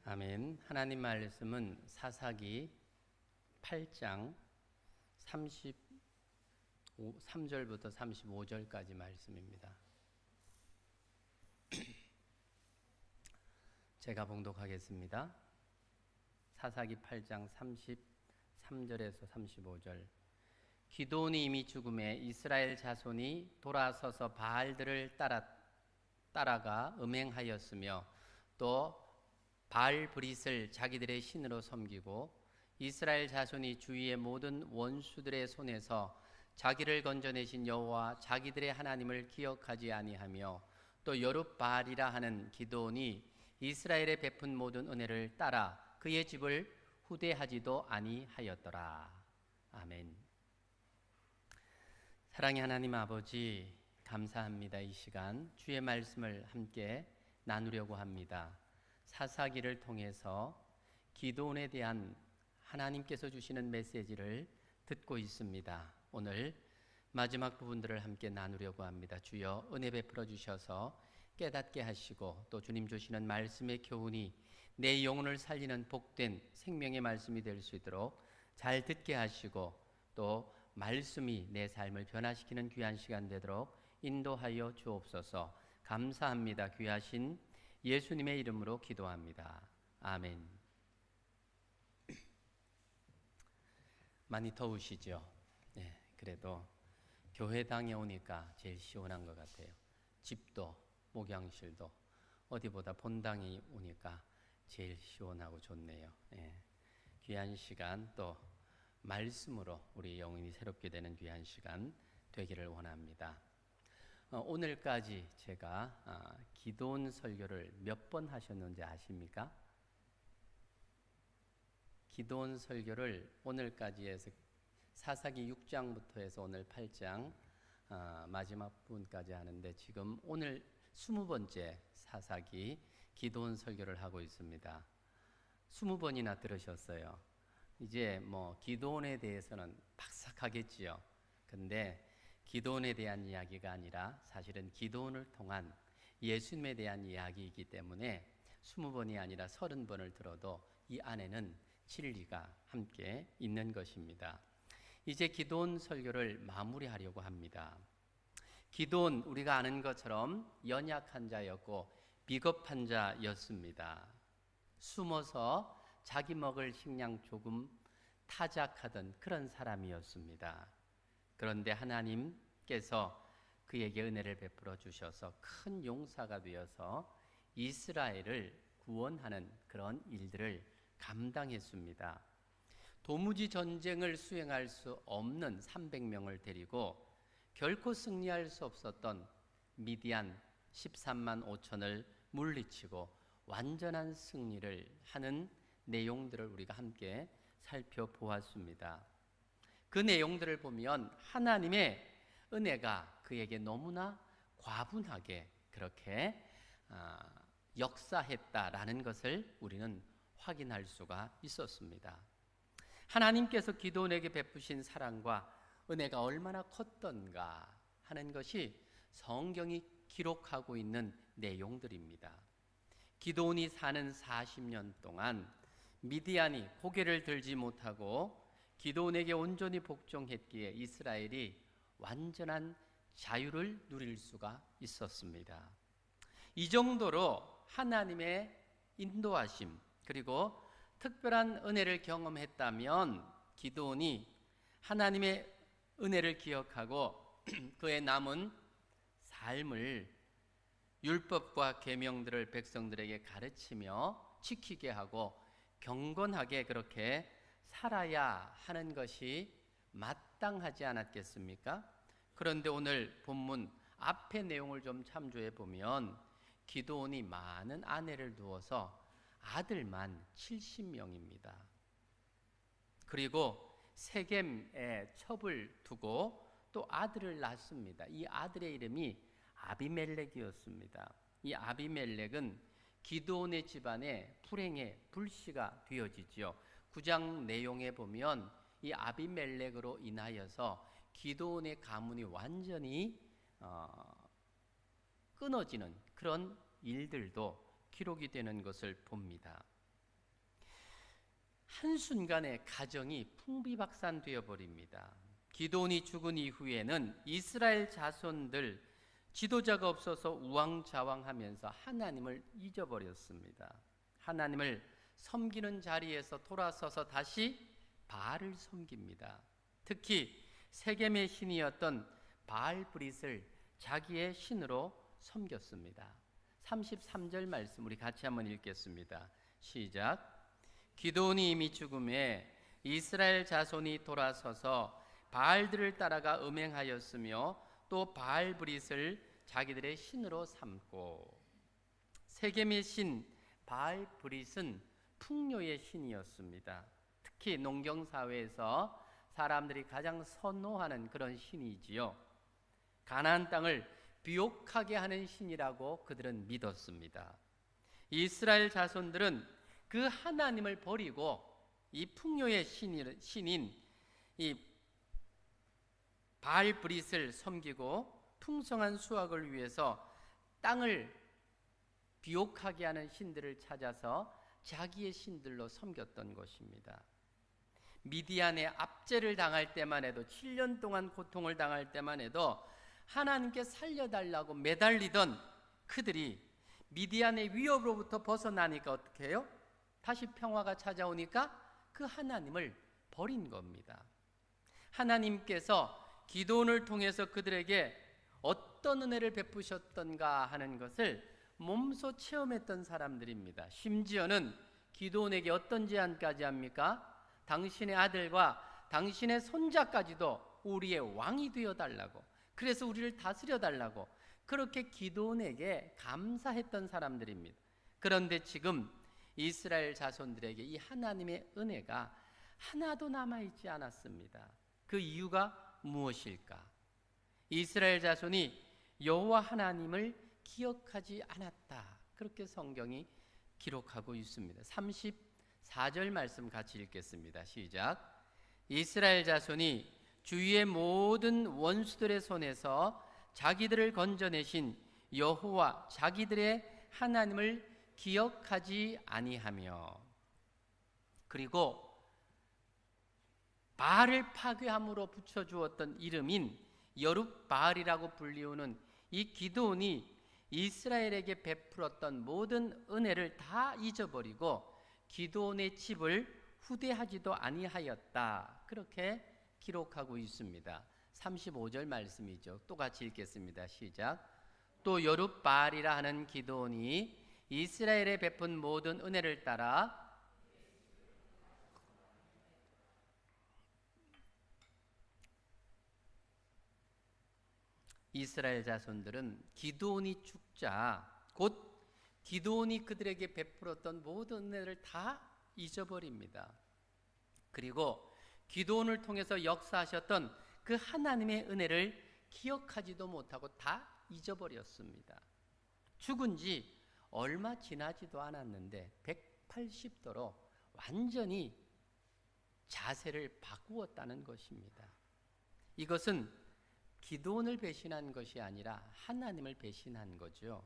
아멘. 하나님 말씀은 사사기 8장 33절부터 35절까지 말씀입니다. 제가 봉독하겠습니다. 사사기 8장 33절에서 35절. 기드온이 이미 죽음에 이스라엘 자손이 돌아서서 바알들을 따라가 음행하였으며 또 바알 브릿을 자기들의 신으로 섬기고 이스라엘 자손이 주위의 모든 원수들의 손에서 자기를 건져내신 여호와 자기들의 하나님을 기억하지 아니하며 또 여룻바알이라 하는 기드온이 이스라엘에 베푼 모든 은혜를 따라 그의 집을 후대하지도 아니하였더라. 아멘. 사랑의 하나님 아버지, 감사합니다. 이 시간 주의 말씀을 함께 나누려고 합니다. 사사기를 통해서 기드온에 대한 하나님께서 주시는 메시지를 듣고 있습니다. 오늘 마지막 부분들을 함께 나누려고 합니다. 주여 은혜 베풀어 주셔서 깨닫게 하시고 또 주님 주시는 말씀의 교훈이 내 영혼을 살리는 복된 생명의 말씀이 될 수 있도록 잘 듣게 하시고 또 말씀이 내 삶을 변화시키는 귀한 시간 되도록 인도하여 주옵소서. 감사합니다. 귀하신 예수님의 이름으로 기도합니다. 아멘. 많이 더우시죠? 네, 그래도 교회당에 오니까 제일 시원한 것 같아요. 집도 목양실도 어디보다 본당에 오니까 제일 시원하고 좋네요. 네, 귀한 시간 또 말씀으로 우리 영혼이 새롭게 되는 귀한 시간 되기를 원합니다. 오늘까지 제가 기드온 설교를 몇 번 하셨는지 아십니까? 기드온 설교를 오늘까지 해서 사사기 6장부터 해서 오늘 8장 마지막 부분까지 하는데 지금 오늘 20번째 사사기 기드온 설교를 하고 있습니다. 20번이나 들으셨어요. 이제 뭐 기드온에 대해서는 박삭하겠지요. 근데 기드온에 대한 이야기가 아니라 사실은 기드온을 통한 예수님에 대한 이야기이기 때문에 20번이 아니라 30번을 들어도 이 안에는 진리가 함께 있는 것입니다. 이제 기드온 설교를 마무리하려고 합니다. 기드온 우리가 아는 것처럼 연약한 자였고 비겁한 자였습니다. 숨어서 자기 먹을 식량 조금 타작하던 그런 사람이었습니다. 그런데 하나님께서 그에게 은혜를 베풀어 주셔서 큰 용사가 되어서 이스라엘을 구원하는 그런 일들을 감당했습니다. 도무지 전쟁을 수행할 수 없는 300명을 데리고 결코 승리할 수 없었던 미디안 13만 5천을 물리치고 완전한 승리를 하는 내용들을 우리가 함께 살펴보았습니다. 그 내용들을 보면 하나님의 은혜가 그에게 너무나 과분하게 그렇게 역사했다라는 것을 우리는 확인할 수가 있었습니다. 하나님께서 기드온에게 베푸신 사랑과 은혜가 얼마나 컸던가 하는 것이 성경이 기록하고 있는 내용들입니다. 기드온이 사는 40년 동안 미디안이 고개를 들지 못하고 기드온에게 온전히 복종했기에 이스라엘이 완전한 자유를 누릴 수가 있었습니다. 이 정도로 하나님의 인도하심 그리고 특별한 은혜를 경험했다면 기드온이 하나님의 은혜를 기억하고 그의 남은 삶을 율법과 계명들을 백성들에게 가르치며 지키게 하고 경건하게 그렇게 살아야 하는 것이 마땅하지 않았겠습니까? 그런데 오늘 본문 앞의 내용을 좀 참조해 보면 기드온이 많은 아내를 두어서 아들만 70명입니다. 그리고 세겜에 첩을 두고 또 아들을 낳습니다. 이 아들의 이름이 아비멜렉이었습니다. 이 아비멜렉은 기드온의 집안에 불행의 불씨가 되어지지요. 9장 내용에 보면 이 아비멜렉으로 인하여서 기드온의 가문이 완전히 끊어지는 그런 일들도 기록이 되는 것을 봅니다. 한순간에 가정이 풍비박산되어 버립니다. 기드온이 죽은 이후에는 이스라엘 자손들 지도자가 없어서 우왕좌왕하면서 하나님을 잊어버렸습니다. 하나님을 섬기는 자리에서 돌아서서 다시 바알을 섬깁니다. 특히 세겜의 신이었던 바알브릿을 자기의 신으로 섬겼습니다. 33절 말씀 우리 같이 한번 읽겠습니다. 시작. 기드온이 이미 죽음에 이스라엘 자손이 돌아서서 바알들을 따라가 음행하였으며 또 바알브릿을 자기들의 신으로 삼고. 세겜의 신 바알브릿은 풍요의 신이었습니다. 특히 농경사회에서 사람들이 가장 선호하는 그런 신이지요. 가나안 땅을 비옥하게 하는 신이라고 그들은 믿었습니다. 이스라엘 자손들은 그 하나님을 버리고 이 풍요의 신인 이 바알브릿을 섬기고 풍성한 수확을 위해서 땅을 비옥하게 하는 신들을 찾아서 자기의 신들로 섬겼던 것입니다. 미디안의 압제를 당할 때만 해도 7년 동안 고통을 당할 때만 해도 하나님께 살려달라고 매달리던 그들이 미디안의 위협으로부터 벗어나니까 어떻게 해요? 다시 평화가 찾아오니까 그 하나님을 버린 겁니다. 하나님께서 기드온을 통해서 그들에게 어떤 은혜를 베푸셨던가 하는 것을 몸소 체험했던 사람들입니다. 심지어는 기드온에게 어떤 제안까지 합니까? 당신의 아들과 당신의 손자까지도 우리의 왕이 되어달라고, 그래서 우리를 다스려달라고 그렇게 기드온에게 감사했던 사람들입니다. 그런데 지금 이스라엘 자손들에게 이 하나님의 은혜가 하나도 남아있지 않았습니다. 그 이유가 무엇일까? 이스라엘 자손이 여호와 하나님을 기억하지 않았다. 그렇게 성경이 기록하고 있습니다. 34절 말씀 같이 읽겠습니다. 시작. 이스라엘 자손이 주위의 모든 원수들의 손에서 자기들을 건져내신 여호와 자기들의 하나님을 기억하지 아니하며, 그리고 바알을 파괴함으로 붙여주었던 이름인 여룻바알이라고 불리우는 이 기드온이 이스라엘에게 베풀었던 모든 은혜를 다 잊어버리고 기드온의 집을 후대하지도 아니하였다. 그렇게 기록하고 있습니다. 35절 말씀이죠. 또 같이 읽겠습니다. 시작. 또 여룻바알이라 하는 기드온이 이스라엘에 베푼 모든 은혜를 따라 이스라엘 자손들은 기드온이 죽자 곧 기드온이 그들에게 베풀었던 모든 은혜를 다 잊어버립니다. 그리고 기드온을 통해서 역사하셨던 그 하나님의 은혜를 기억하지도 못하고 다 잊어버렸습니다. 죽은 지 얼마 지나지도 않았는데 180도로 완전히 자세를 바꾸었다는 것입니다. 이것은 기드온을 배신한 것이 아니라 하나님을 배신한 거죠.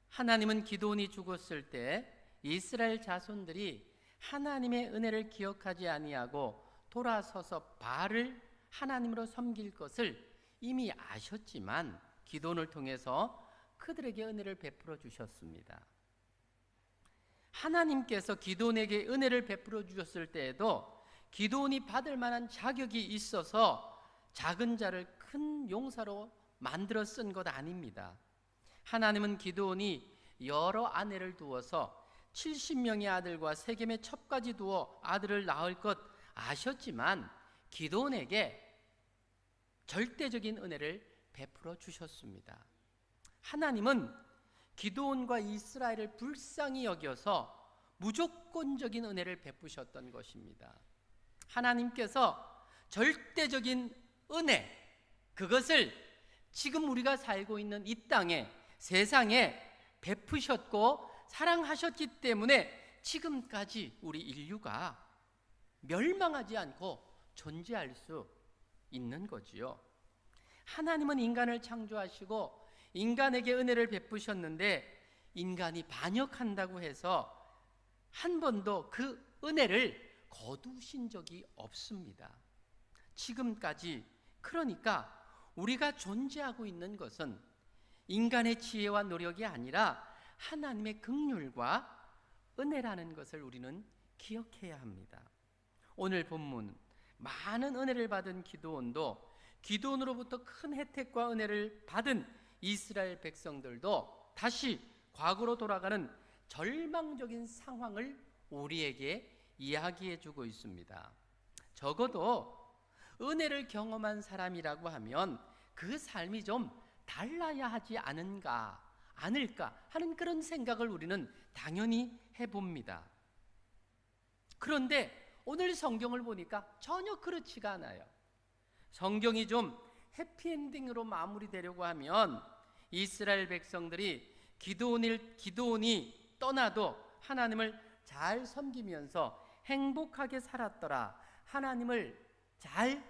하나님은 기드온이 죽었을 때 이스라엘 자손들이 하나님의 은혜를 기억하지 아니하고 돌아서서 바알을 하나님으로 섬길 것을 이미 아셨지만 기드온을 통해서 그들에게 은혜를 베풀어 주셨습니다. 하나님께서 기드온에게 은혜를 베풀어 주셨을 때에도 기드온이 받을 만한 자격이 있어서 작은 자를 큰 용사로 만들어 쓴 것 아닙니다. 하나님은 기드온이 여러 아내를 두어서 70명의 아들과 세겜의 첩까지 두어 아들을 낳을 것 아셨지만 기드온에게 절대적인 은혜를 베풀어 주셨습니다. 하나님은 기드온과 이스라엘을 불쌍히 여겨서 무조건적인 은혜를 베푸셨던 것입니다. 하나님께서 절대적인 은혜, 그것을 지금 우리가 살고 있는 이 땅에, 세상에 베푸셨고 사랑하셨기 때문에 지금까지 우리 인류가 멸망하지 않고 존재할 수 있는 거지요. 하나님은 인간을 창조하시고 인간에게 은혜를 베푸셨는데 인간이 반역한다고 해서 한 번도 그 은혜를 거두신 적이 없습니다. 지금까지. 그러니까 우리가 존재하고 있는 것은 인간의 지혜와 노력이 아니라 하나님의 긍휼과 은혜라는 것을 우리는 기억해야 합니다. 오늘 본문, 많은 은혜를 받은 기드온도, 기드온으로부터 큰 혜택과 은혜를 받은 이스라엘 백성들도 다시 과거로 돌아가는 절망적인 상황을 우리에게 이야기해 주고 있습니다. 적어도 은혜를 경험한 사람이라고 하면 그 삶이 좀 달라야 하지 않을까 하는 그런 생각을 우리는 당연히 해봅니다. 그런데 오늘 성경을 보니까 전혀 그렇지가 않아요. 성경이 좀 해피엔딩으로 마무리되려고 하면 이스라엘 백성들이 기드온이 떠나도 하나님을 잘 섬기면서 행복하게 살았더라, 하나님을 잘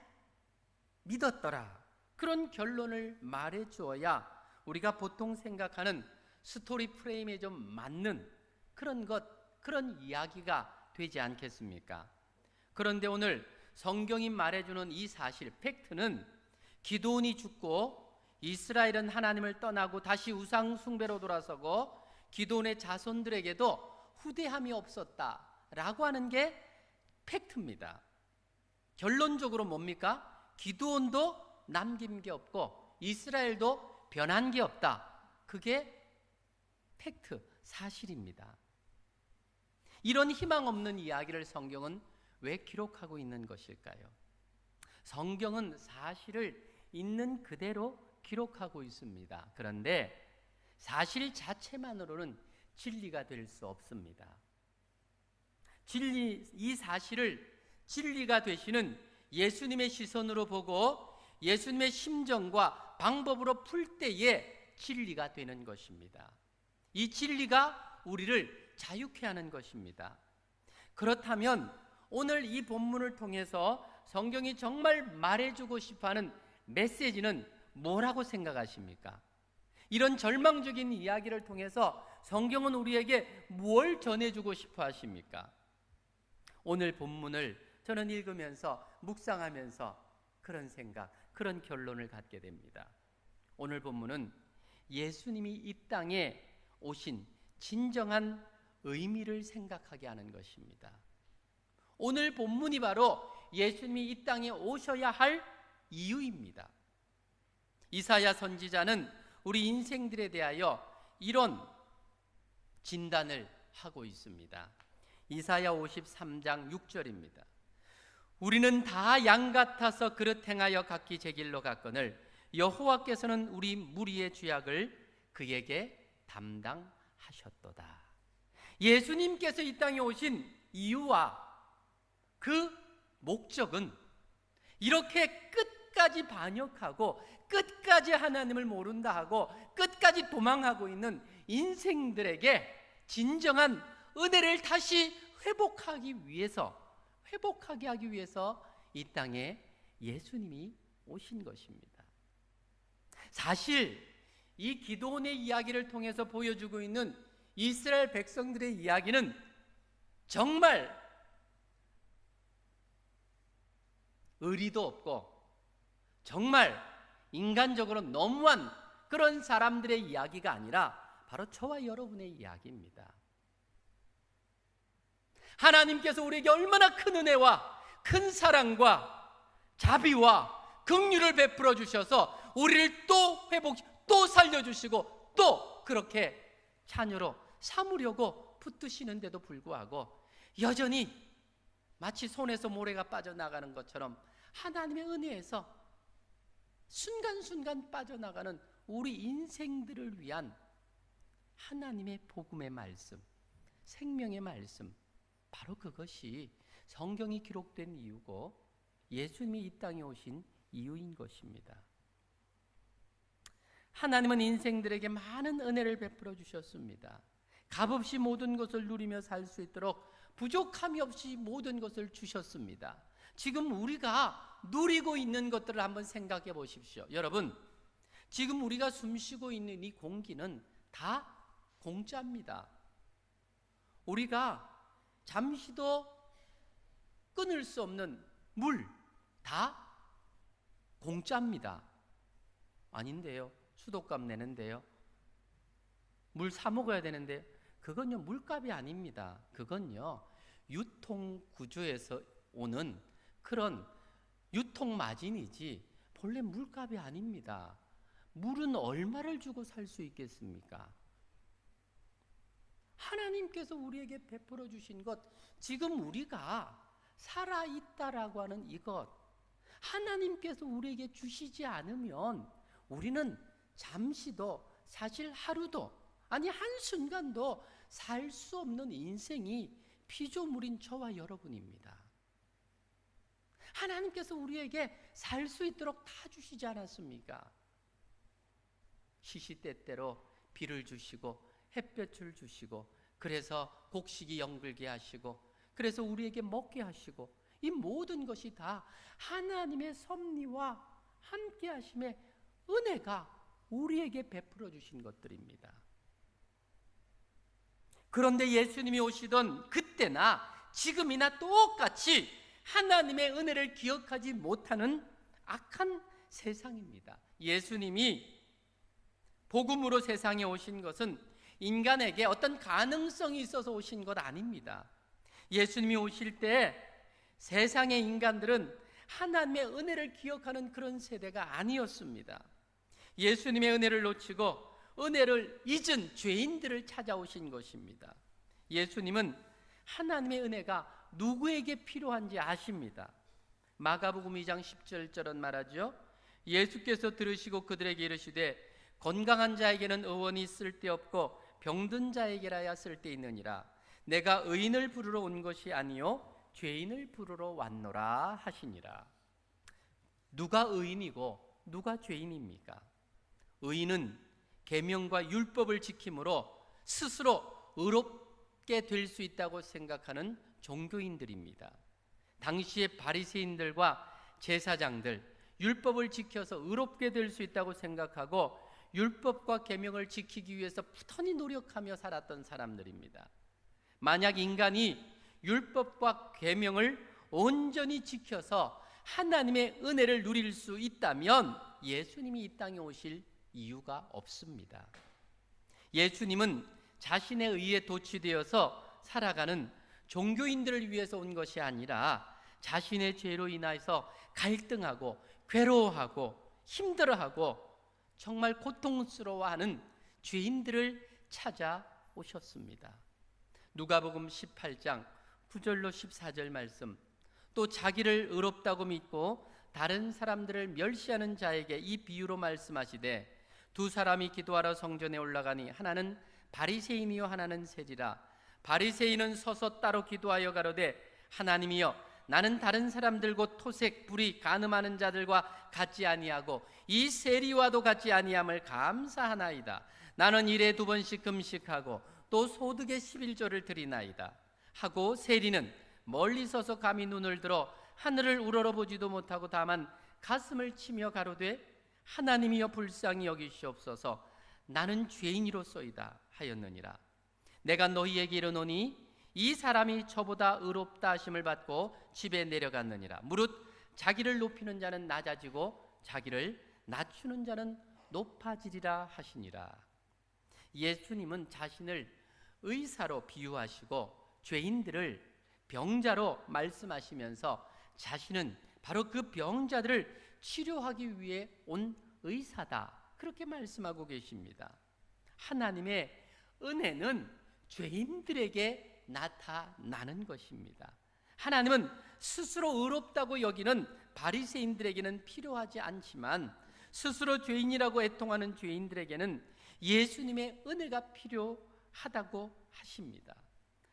믿었더라, 그런 결론을 말해 주어야 우리가 보통 생각하는 스토리 프레임에 좀 맞는 그런 이야기가 되지 않겠습니까? 그런데 오늘 성경이 말해주는 이 사실, 팩트는 기드온이 죽고 이스라엘은 하나님을 떠나고 다시 우상 숭배로 돌아서고 기드온의 자손들에게도 후대함이 없었다라고 하는 게 팩트입니다. 결론적으로 뭡니까? 기드온도 남긴 게 없고 이스라엘도 변한 게 없다. 그게 팩트, 사실입니다. 이런 희망 없는 이야기를 성경은 왜 기록하고 있는 것일까요? 성경은 사실을 있는 그대로 기록하고 있습니다. 그런데 사실 자체만으로는 진리가 될 수 없습니다. 이 사실을 진리가 되시는 예수님의 시선으로 보고 예수님의 심정과 방법으로 풀 때에 진리가 되는 것입니다. 이 진리가 우리를 자유케 하는 것입니다. 그렇다면 오늘 이 본문을 통해서 성경이 정말 말해주고 싶어하는 메시지는 뭐라고 생각하십니까? 이런 절망적인 이야기를 통해서 성경은 우리에게 뭘 전해주고 싶어 하십니까? 오늘 본문을 저는 읽으면서 묵상하면서 그런 생각, 그런 결론을 갖게 됩니다. 오늘 본문은 예수님이 이 땅에 오신 진정한 의미를 생각하게 하는 것입니다. 오늘 본문이 바로 예수님이 이 땅에 오셔야 할 이유입니다. 이사야 선지자는 우리 인생들에 대하여 이런 진단을 하고 있습니다. 이사야 53장 6절입니다. 우리는 다 양 같아서 그릇 행하여 각기 제 길로 갔거늘 여호와께서는 우리 무리의 죄악을 그에게 담당하셨도다. 예수님께서 이 땅에 오신 이유와 그 목적은 이렇게 끝까지 반역하고 끝까지 하나님을 모른다 하고 끝까지 도망하고 있는 인생들에게 진정한 은혜를 다시 회복하게 하기 위해서 이 땅에 예수님이 오신 것입니다. 사실 이 기드온의 이야기를 통해서 보여주고 있는 이스라엘 백성들의 이야기는 정말 의리도 없고 정말 인간적으로 너무한 그런 사람들의 이야기가 아니라 바로 저와 여러분의 이야기입니다. 하나님께서 우리에게 얼마나 큰 은혜와 큰 사랑과 자비와 긍휼을 베풀어 주셔서 우리를 또 살려주시고 또 그렇게 자녀로 삼으려고 붙드시는데도 불구하고 여전히 마치 손에서 모래가 빠져나가는 것처럼 하나님의 은혜에서 순간순간 빠져나가는 우리 인생들을 위한 하나님의 복음의 말씀, 생명의 말씀, 바로 그것이 성경이 기록된 이유고 예수님이 이 땅에 오신 이유인 것입니다. 하나님은 인생들에게 많은 은혜를 베풀어 주셨습니다. 값없이 모든 것을 누리며 살 수 있도록 부족함이 없이 모든 것을 주셨습니다. 지금 우리가 누리고 있는 것들을 한번 생각해 보십시오. 여러분, 지금 우리가 숨쉬고 있는 이 공기는 다 공짜입니다. 우리가 잠시도 끊을 수 없는 물 다 공짜입니다. 아닌데요. 수도값 내는데요. 물 사 먹어야 되는데 그건요 물값이 아닙니다. 그건요 유통 구조에서 오는 그런 유통 마진이지 본래 물값이 아닙니다. 물은 얼마를 주고 살 수 있겠습니까? 하나님께서 우리에게 베풀어 주신 것, 지금 우리가 살아있다라고 하는 이것, 하나님께서 우리에게 주시지 않으면 우리는 잠시도, 사실 하루도, 아니 한순간도 살 수 없는 인생이 피조물인 저와 여러분입니다. 하나님께서 우리에게 살 수 있도록 다 주시지 않았습니까? 시시때때로 비를 주시고 햇볕을 주시고, 그래서 곡식이 영글게 하시고, 그래서 우리에게 먹게 하시고, 이 모든 것이 다 하나님의 섭리와 함께 하심의 은혜가 우리에게 베풀어 주신 것들입니다. 그런데 예수님이 오시던 그때나 지금이나 똑같이 하나님의 은혜를 기억하지 못하는 악한 세상입니다. 예수님이 복음으로 세상에 오신 것은 인간에게 어떤 가능성이 있어서 오신 것 아닙니다. 예수님이 오실 때 세상의 인간들은 하나님의 은혜를 기억하는 그런 세대가 아니었습니다. 예수님의 은혜를 놓치고 은혜를 잊은 죄인들을 찾아오신 것입니다. 예수님은 하나님의 은혜가 누구에게 필요한지 아십니다. 마가복음 2장 17절은 말하죠. 예수께서 들으시고 그들에게 이르시되 건강한 자에게는 의원이 쓸데없고 병든 자에게라야 쓸데있느니라. 내가 의인을 부르러 온 것이 아니요 죄인을 부르러 왔노라 하시니라. 누가 의인이고 누가 죄인입니까? 의인은 계명과 율법을 지킴으로 스스로 의롭게 될 수 있다고 생각하는 종교인들입니다. 당시의 바리새인들과 제사장들, 율법을 지켜서 의롭게 될 수 있다고 생각하고 율법과 계명을 지키기 위해서 부단히 노력하며 살았던 사람들입니다. 만약 인간이 율법과 계명을 온전히 지켜서 하나님의 은혜를 누릴 수 있다면 예수님이 이 땅에 오실 이유가 없습니다. 예수님은 자신의 의에 도취되어서 살아가는 종교인들을 위해서 온 것이 아니라 자신의 죄로 인하여서 갈등하고 괴로워하고 힘들어하고 정말 고통스러워하는 죄인들을 찾아오셨습니다. 누가복음 18장 9절로 14절 말씀, 또 자기를 의롭다고 믿고 다른 사람들을 멸시하는 자에게 이 비유로 말씀하시되 두 사람이 기도하러 성전에 올라가니 하나는 바리새인이요 하나는 세리라. 바리새인은 서서 따로 기도하여 가로되 하나님이여 나는 다른 사람들 곧 토색, 불의, 간음하는 자들과 같지 아니하고 이 세리와도 같지 아니함을 감사하나이다. 나는 일에 2번씩 금식하고 또 소득의 11조를 드리나이다 하고, 세리는 멀리 서서 감히 눈을 들어 하늘을 우러러보지도 못하고 다만 가슴을 치며 가로되 하나님이여 불쌍히 여기시옵소서 나는 죄인이로소이다 하였느니라. 내가 너희에게 이르노니 이 사람이 저보다 의롭다 하심을 받고 집에 내려갔느니라. 무릇 자기를 높이는 자는 낮아지고 자기를 낮추는 자는 높아지리라 하시니라. 예수님은 자신을 의사로 비유하시고 죄인들을 병자로 말씀하시면서 자신은 바로 그 병자들을 치료하기 위해 온 의사다, 그렇게 말씀하고 계십니다. 하나님의 은혜는 죄인들에게 나타나는 것입니다. 하나님은 스스로 의롭다고 여기는 바리새인들에게는 필요하지 않지만 스스로 죄인이라고 애통하는 죄인들에게는 예수님의 은혜가 필요하다고 하십니다.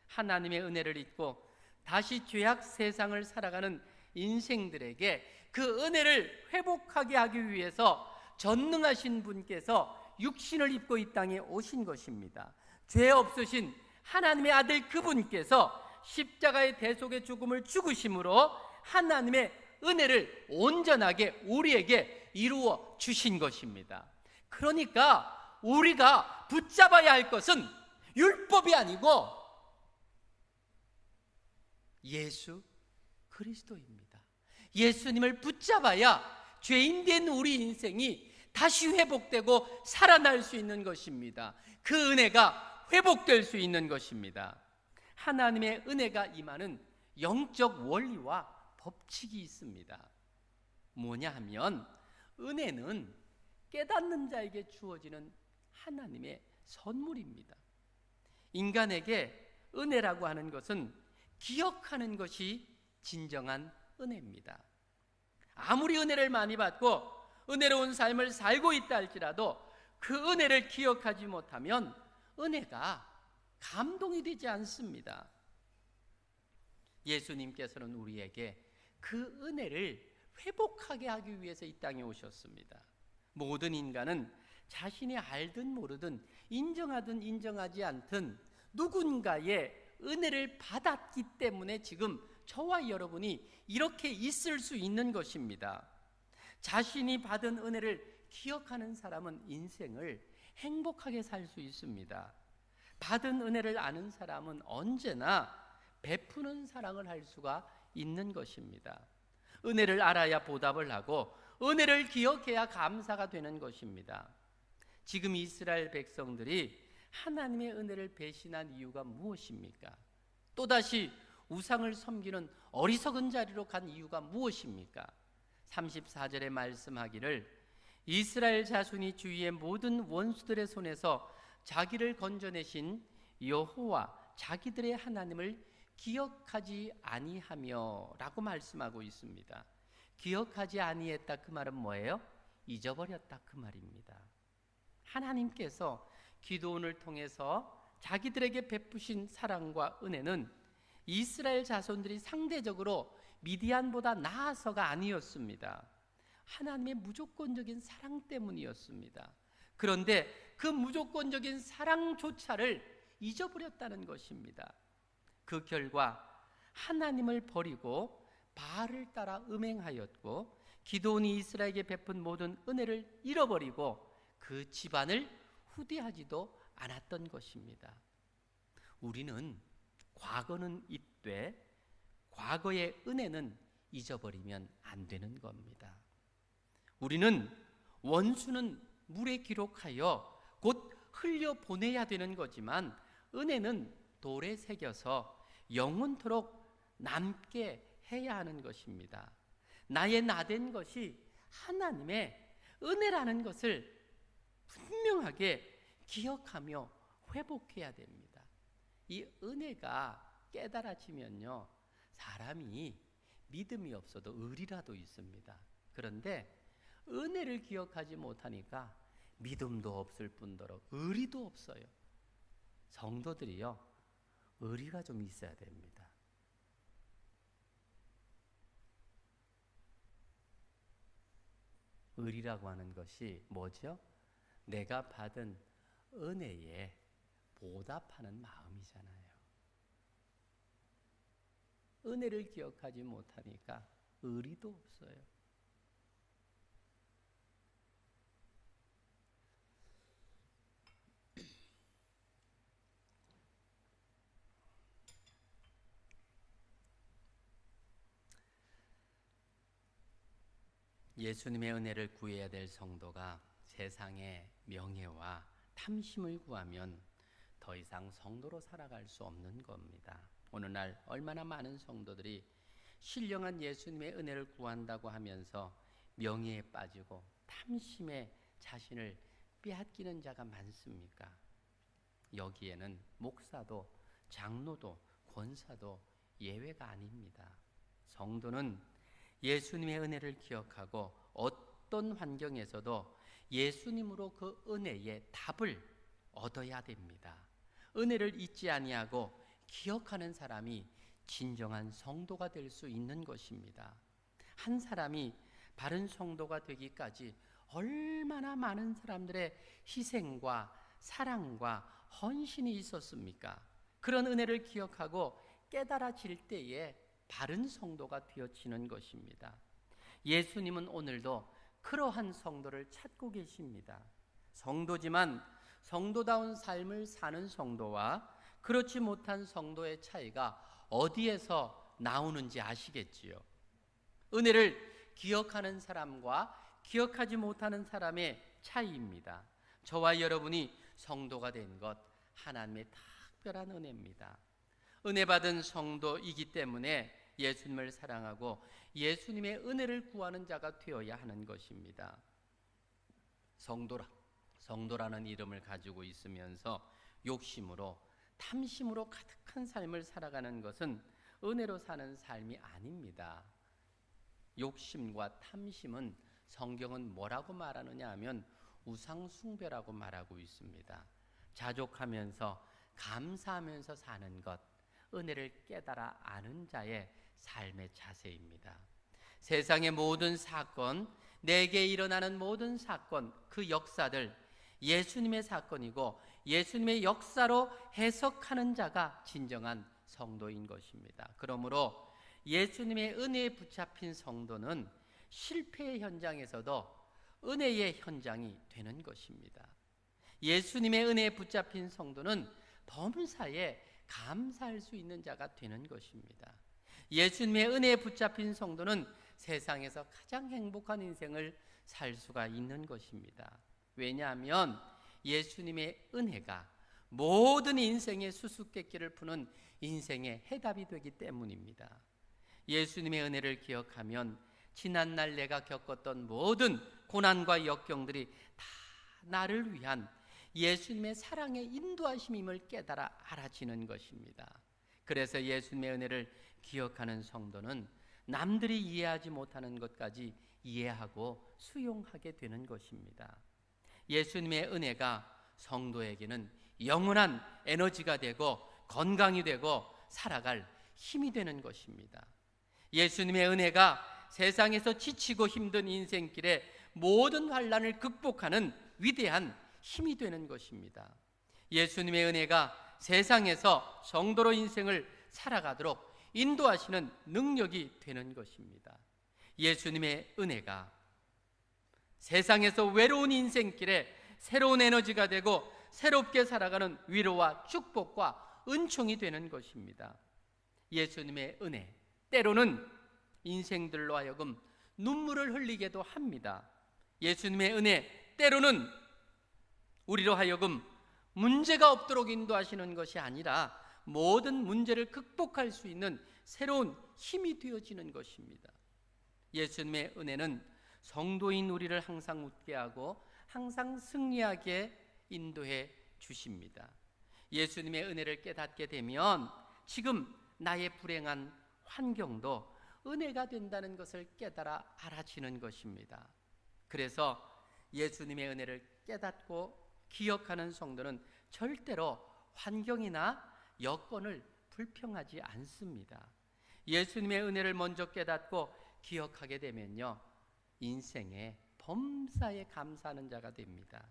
하나님의 은혜를 잊고 다시 죄악 세상을 살아가는 인생들에게 그 은혜를 회복하게 하기 위해서 전능하신 분께서 육신을 입고 이 땅에 오신 것입니다. 죄 없으신 하나님의 아들 그분께서 십자가의 대속의 죽음을 죽으심으로 하나님의 은혜를 온전하게 우리에게 이루어 주신 것입니다. 그러니까 우리가 붙잡아야 할 것은 율법이 아니고 예수 그리스도입니다. 예수님을 붙잡아야 죄인된 우리 인생이 다시 회복되고 살아날 수 있는 것입니다. 그 은혜가 회복될 수 있는 것입니다. 하나님의 은혜가 임하는 영적 원리와 법칙이 있습니다. 뭐냐 하면 은혜는 깨닫는 자에게 주어지는 하나님의 선물입니다. 인간에게 은혜라고 하는 것은 기억하는 것이 진정한 은혜입니다. 아무리 은혜를 많이 받고 은혜로운 삶을 살고 있다 할지라도 그 은혜를 기억하지 못하면 은혜가 감동이 되지 않습니다. 예수님께서는 우리에게 그 은혜를 회복하게 하기 위해서 이 땅에 오셨습니다. 모든 인간은 자신이 알든 모르든 인정하든 인정하지 않든 누군가의 은혜를 받았기 때문에 지금 저와 여러분이 이렇게 있을 수 있는 것입니다. 자신이 받은 은혜를 기억하는 사람은 인생을 행복하게 살 수 있습니다. 받은 은혜를 아는 사람은 언제나 베푸는 사랑을 할 수가 있는 것입니다. 은혜를 알아야 보답을 하고 은혜를 기억해야 감사가 되는 것입니다. 지금 이스라엘 백성들이 하나님의 은혜를 배신한 이유가 무엇입니까? 또다시 우상을 섬기는 어리석은 자리로 간 이유가 무엇입니까? 34절에 말씀하기를 이스라엘 자손이 주위의 모든 원수들의 손에서 자기를 건져내신 여호와 자기들의 하나님을 기억하지 아니하며 라고 말씀하고 있습니다. 기억하지 아니했다 그 말은 뭐예요? 잊어버렸다 그 말입니다. 하나님께서 기도원을 통해서 자기들에게 베푸신 사랑과 은혜는 이스라엘 자손들이 상대적으로 미디안보다 나아서가 아니었습니다. 하나님의 무조건적인 사랑 때문이었습니다. 그런데 그 무조건적인 사랑조차를 잊어버렸다는 것입니다. 그 결과 하나님을 버리고 바알을 따라 음행하였고 기드온이 이스라엘에게 베푼 모든 은혜를 잃어버리고 그 집안을 후대하지도 않았던 것입니다. 우리는 과거는 잊되 과거의 은혜는 잊어버리면 안 되는 겁니다. 우리는 원수는 물에 기록하여 곧 흘려보내야 되는 거지만 은혜는 돌에 새겨서 영원토록 남게 해야 하는 것입니다. 나의 나된 것이 하나님의 은혜라는 것을 분명하게 기억하며 회복해야 됩니다. 이 은혜가 깨달아지면요, 사람이 믿음이 없어도 의리라도 있습니다. 그런데 은혜를 기억하지 못하니까 믿음도 없을 뿐더러 의리도 없어요. 성도들이요, 의리가 좀 있어야 됩니다. 의리라고 하는 것이 뭐죠? 내가 받은 은혜에 보답하는 마음이잖아요. 은혜를 기억하지 못하니까 의리도 없어요. 예수님의 은혜를 구해야 될 성도가 세상의 명예와 탐심을 구하면 더 이상 성도로 살아갈 수 없는 겁니다. 오늘날 얼마나 많은 성도들이 신령한 예수님의 은혜를 구한다고 하면서 명예에 빠지고 탐심에 자신을 빼앗기는 자가 많습니까? 여기에는 목사도 장로도 권사도 예외가 아닙니다. 성도는 예수님의 은혜를 기억하고 어떤 환경에서도 예수님으로 그 은혜의 답을 얻어야 됩니다. 은혜를 잊지 아니하고 기억하는 사람이 진정한 성도가 될 수 있는 것입니다. 한 사람이 바른 성도가 되기까지 얼마나 많은 사람들의 희생과 사랑과 헌신이 있었습니까? 그런 은혜를 기억하고 깨달아질 때에 바른 성도가 되어지는 것입니다. 예수님은 오늘도 그러한 성도를 찾고 계십니다. 성도지만 성도다운 삶을 사는 성도와 그렇지 못한 성도의 차이가 어디에서 나오는지 아시겠지요? 은혜를 기억하는 사람과 기억하지 못하는 사람의 차이입니다. 저와 여러분이 성도가 된 것 하나님의 특별한 은혜입니다. 은혜 받은 성도이기 때문에 예수님을 사랑하고 예수님의 은혜를 구하는 자가 되어야 하는 것입니다. 성도라는 이름을 가지고 있으면서 욕심으로 탐심으로 가득한 삶을 살아가는 것은 은혜로 사는 삶이 아닙니다. 욕심과 탐심은 성경은 뭐라고 말하느냐 하면 우상숭배라고 말하고 있습니다. 자족하면서 감사하면서 사는 것, 은혜를 깨달아 아는 자의 삶의 자세입니다. 세상의 모든 사건, 내게 일어나는 모든 사건, 그 역사들 예수님의 사건이고 예수님의 역사로 해석하는 자가 진정한 성도인 것입니다. 그러므로 예수님의 은혜에 붙잡힌 성도는 실패의 현장에서도 은혜의 현장이 되는 것입니다. 예수님의 은혜에 붙잡힌 성도는 범사에 감사할 수 있는 자가 되는 것입니다. 예수님의 은혜에 붙잡힌 성도는 세상에서 가장 행복한 인생을 살 수가 있는 것입니다. 왜냐하면 예수님의 은혜가 모든 인생의 수수께끼를 푸는 인생의 해답이 되기 때문입니다. 예수님의 은혜를 기억하면 지난날 내가 겪었던 모든 고난과 역경들이 다 나를 위한 예수님의 사랑의 인도하심임을 깨달아 알아지는 것입니다. 그래서 예수님의 은혜를 기억하는 성도는 남들이 이해하지 못하는 것까지 이해하고 수용하게 되는 것입니다. 예수님의 은혜가 성도에게는 영원한 에너지가 되고 건강이 되고 살아갈 힘이 되는 것입니다. 예수님의 은혜가 세상에서 지치고 힘든 인생길에 모든 환난을 극복하는 위대한 힘이 되는 것입니다. 예수님의 은혜가 세상에서 성도로 인생을 살아가도록 인도하시는 능력이 되는 것입니다. 예수님의 은혜가 세상에서 외로운 인생길에 새로운 에너지가 되고 새롭게 살아가는 위로와 축복과 은총이 되는 것입니다. 예수님의 은혜, 때로는 인생들로 하여금 눈물을 흘리게도 합니다. 예수님의 은혜, 때로는 우리로 하여금 문제가 없도록 인도하시는 것이 아니라 모든 문제를 극복할 수 있는 새로운 힘이 되어지는 것입니다. 예수님의 은혜는 성도인 우리를 항상 웃게 하고 항상 승리하게 인도해 주십니다. 예수님의 은혜를 깨닫게 되면 지금 나의 불행한 환경도 은혜가 된다는 것을 깨달아 알아지는 것입니다. 그래서 예수님의 은혜를 깨닫고 기억하는 성도는 절대로 환경이나 여건을 불평하지 않습니다. 예수님의 은혜를 먼저 깨닫고 기억하게 되면요, 인생의 범사에 감사하는 자가 됩니다.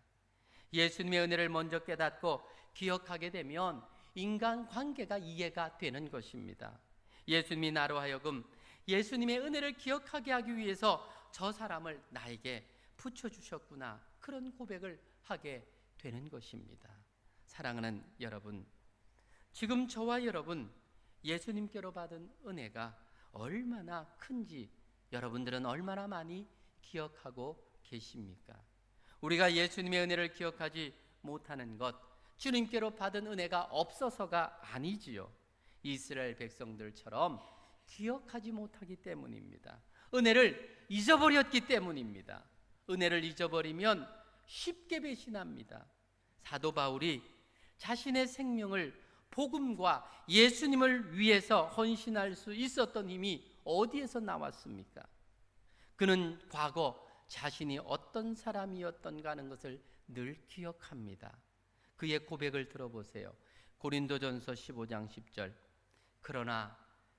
예수님의 은혜를 먼저 깨닫고 기억하게 되면 인간관계가 이해가 되는 것입니다. 예수님이 나로 하여금 예수님의 은혜를 기억하게 하기 위해서 저 사람을 나에게 붙여주셨구나, 그런 고백을 하게 되는 것입니다. 사랑하는 여러분, 지금 저와 여러분 예수님께로 받은 은혜가 얼마나 큰지 여러분들은 얼마나 많이 기억하고 계십니까? 우리가 예수님의 은혜를 기억하지 못하는 것, 주님께로 받은 은혜가 없어서가 아니지요. 이스라엘 백성들처럼 기억하지 못하기 때문입니다. 은혜를 잊어버렸기 때문입니다. 은혜를 잊어버리면 쉽게 배신합니다. 사도 바울이 자신의 생명을 복음과 예수님을 위해서 헌신할 수 있었던 힘이 어디에서 나왔습니까? 그는 과거 자신이 어떤 사람이었던가 하는 것을 늘 기억합니다. 그의 고백을 들어보세요. 고린도전서 15장 10절. 그러나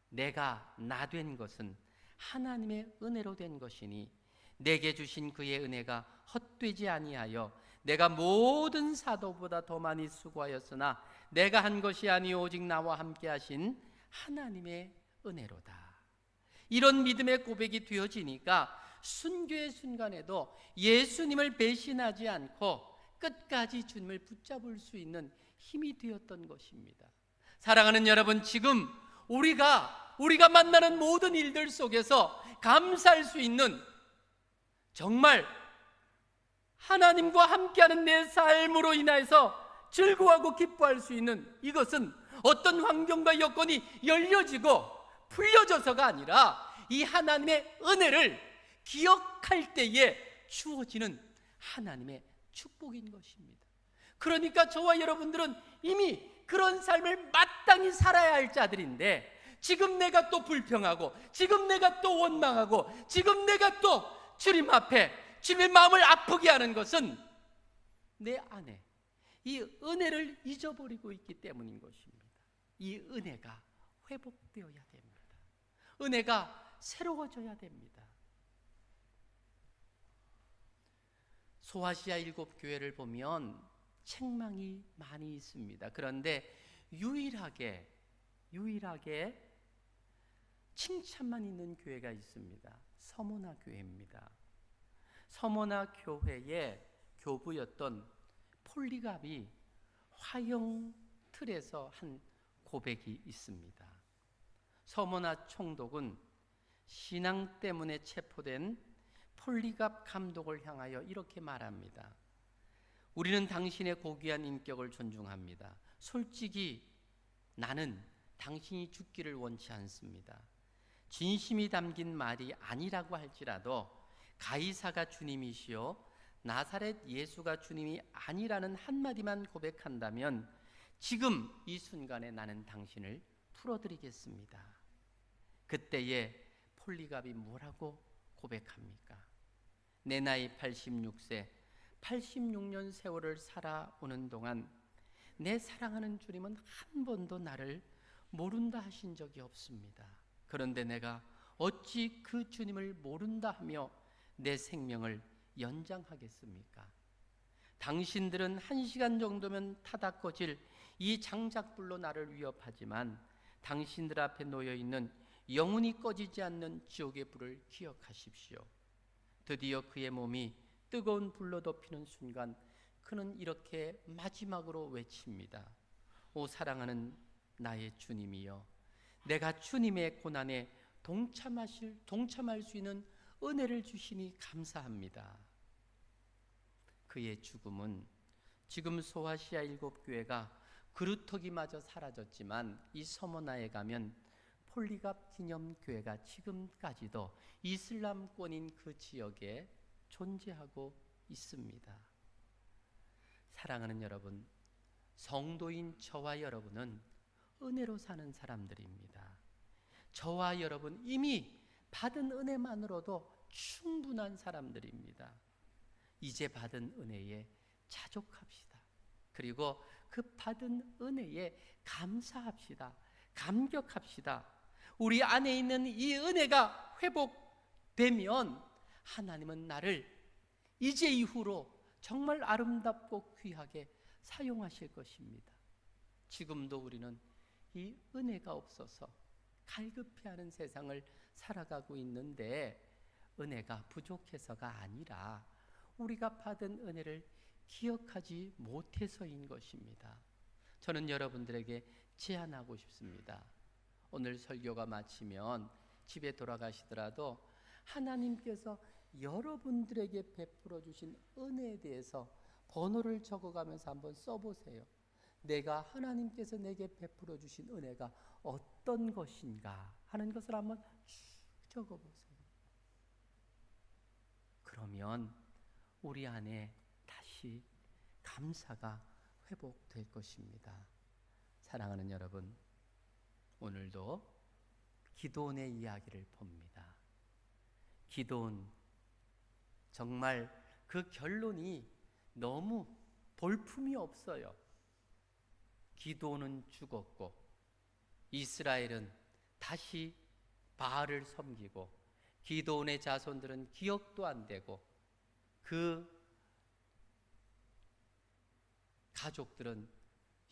내가 나 된 것은 하나님의 은혜로 된 것이니 내게 주신 그의 은혜가 헛되지 아니하여 내가 모든 사도보다 더 많이 수고하였으나 내가 한 것이 아니오 오직 나와 함께 하신 하나님의 은혜로다. 이런 믿음의 고백이 되어지니까 순교의 순간에도 예수님을 배신하지 않고 끝까지 주님을 붙잡을 수 있는 힘이 되었던 것입니다. 사랑하는 여러분, 지금 우리가 만나는 모든 일들 속에서 감사할 수 있는, 정말 하나님과 함께하는 내 삶으로 인해서 즐거워하고 기뻐할 수 있는, 이것은 어떤 환경과 여건이 열려지고 풀려져서가 아니라 이 하나님의 은혜를 기억할 때에 주어지는 하나님의 축복인 것입니다. 그러니까 저와 여러분들은 이미 그런 삶을 마땅히 살아야 할 자들인데, 지금 내가 또 불평하고, 지금 내가 또 원망하고, 지금 내가 또 주님 앞에 주님의 마음을 아프게 하는 것은 내 안에 이 은혜를 잊어버리고 있기 때문인 것입니다. 이 은혜가 회복되어야 됩니다. 은혜가 새로워져야 됩니다. 소아시아 7교회를 보면 책망이 많이 있습니다. 그런데 유일하게 칭찬만 있는 교회가 있습니다. 서모나 교회입니다. 서모나 교회의 교부였던 폴리갑이 화형 틀에서 한 고백이 있습니다. 서모나 총독은 신앙 때문에 체포된 폴리갑 감독을 향하여 이렇게 말합니다. 우리는 당신의 고귀한 인격을 존중합니다. 솔직히 나는 당신이 죽기를 원치 않습니다. 진심이 담긴 말이 아니라고 할지라도 가이사가 주님이시요 나사렛 예수가 주님이 아니라는 한마디만 고백한다면 지금 이 순간에 나는 당신을 풀어드리겠습니다. 그때에 폴리갑이 뭐라고 고백합니까? 내 나이 86세 86년 세월을 살아오는 동안 내 사랑하는 주님은 한 번도 나를 모른다 하신 적이 없습니다. 그런데 내가 어찌 그 주님을 모른다 하며 내 생명을 연장하겠습니까? 당신들은 1시간 정도면 타닥거질 이 장작불로 나를 위협하지만 당신들 앞에 놓여있는 영원히 꺼지지 않는 지옥의 불을 기억하십시오. 드디어 그의 몸이 뜨거운 불로 덮이는 순간 그는 이렇게 마지막으로 외칩니다. 오 사랑하는 나의 주님이여, 내가 주님의 고난에 동참할 수 있는 은혜를 주시니 감사합니다. 그의 죽음은 지금 소아시아 7교회가 그루터기마저 사라졌지만 이 서모나에 가면 폴리갑 기념교회가 지금까지도 이슬람권인 그 지역에 존재하고 있습니다. 사랑하는 여러분, 성도인 저와 여러분은 은혜로 사는 사람들입니다. 저와 여러분 이미 받은 은혜만으로도 충분한 사람들입니다. 이제 받은 은혜에 자족합시다. 그리고 그 받은 은혜에 감사합시다. 감격합시다. 우리 안에 있는 이 은혜가 회복되면 하나님은 나를 이제 이후로 정말 아름답고 귀하게 사용하실 것입니다. 지금도 우리는 이 은혜가 없어서 갈급해하는 세상을 살아가고 있는데 은혜가 부족해서가 아니라 우리가 받은 은혜를 기억하지 못해서인 것입니다. 저는 여러분들에게 제안하고 싶습니다. 오늘 설교가 마치면 집에 돌아가시더라도 하나님께서 여러분들에게 베풀어 주신 은혜에 대해서 번호를 적어가면서 한번 써보세요. 내가 하나님께서 내게 베풀어 주신 은혜가 어떤 것인가 하는 것을 한번 적어보세요. 그러면 우리 안에 다시 감사가 회복될 것입니다. 사랑하는 여러분, 오늘도 기도원의 이야기를 봅니다. 기도원, 정말 그 결론이 너무 볼품이 없어요. 기도원은 죽었고 이스라엘은 다시 바알을 섬기고 기도원의 자손들은 기억도 안 되고 그 가족들은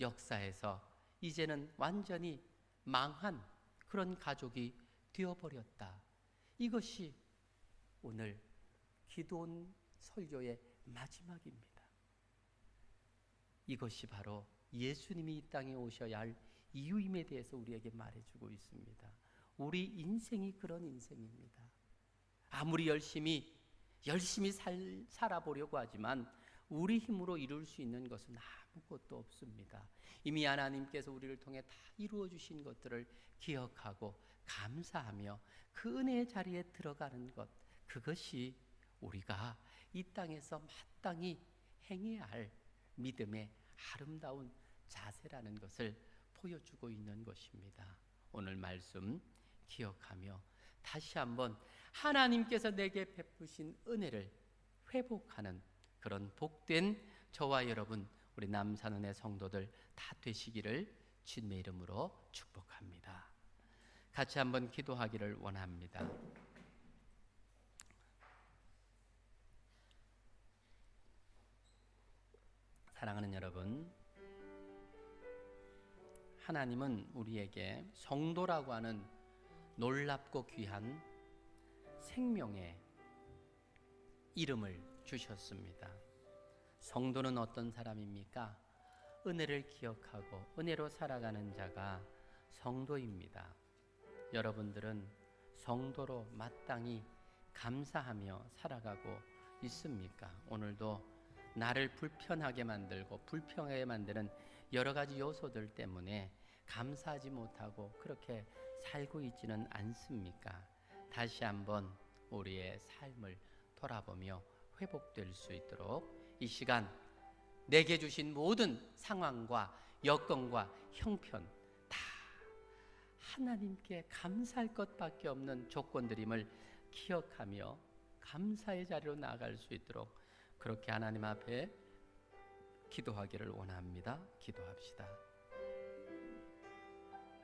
역사에서 이제는 완전히 망한 그런 가족이 되어버렸다. 이것이 오늘 기도원 설교의 마지막입니다. 이것이 바로 예수님이 이 땅에 오셔야 할 이유임에 대해서 우리에게 말해주고 있습니다. 우리 인생이 그런 인생입니다. 아무리 열심히 살아보려고 하지만 우리 힘으로 이룰 수 있는 것은 아무것도 없습니다. 이미 하나님께서 우리를 통해 다 이루어 주신 것들을 기억하고 감사하며 그 은혜의 자리에 들어가는 것, 그것이 우리가 이 땅에서 마땅히 행해야 할 믿음의 아름다운 자세라는 것을 보여주고 있는 것입니다. 오늘 말씀 기억하며 다시 한번 하나님께서 내게 베푸신 은혜를 회복하는 그런 복된 저와 여러분, 우리 남산은혜 성도들 다 되시기를 주님의 이름으로 축복합니다. 같이 한번 기도하기를 원합니다. 사랑하는 여러분, 하나님은 우리에게 성도라고 하는 놀랍고 귀한 생명의 이름을 주셨습니다. 성도는 어떤 사람입니까? 은혜를 기억하고 은혜로 살아가는 자가 성도입니다. 여러분들은 성도로 마땅히 감사하며 살아가고 있습니까? 오늘도 나를 불편하게 만들고 불평하게 만드는 여러 가지 요소들 때문에 감사하지 못하고 그렇게 살고 있지는 않습니까? 다시 한번 우리의 삶을 돌아보며 회복될 수 있도록 이 시간 내게 주신 모든 상황과 여건과 형편 다 하나님께 감사할 것밖에 없는 조건들임을 기억하며 감사의 자리로 나아갈 수 있도록 그렇게 하나님 앞에 기도하기를 원합니다. 기도합시다.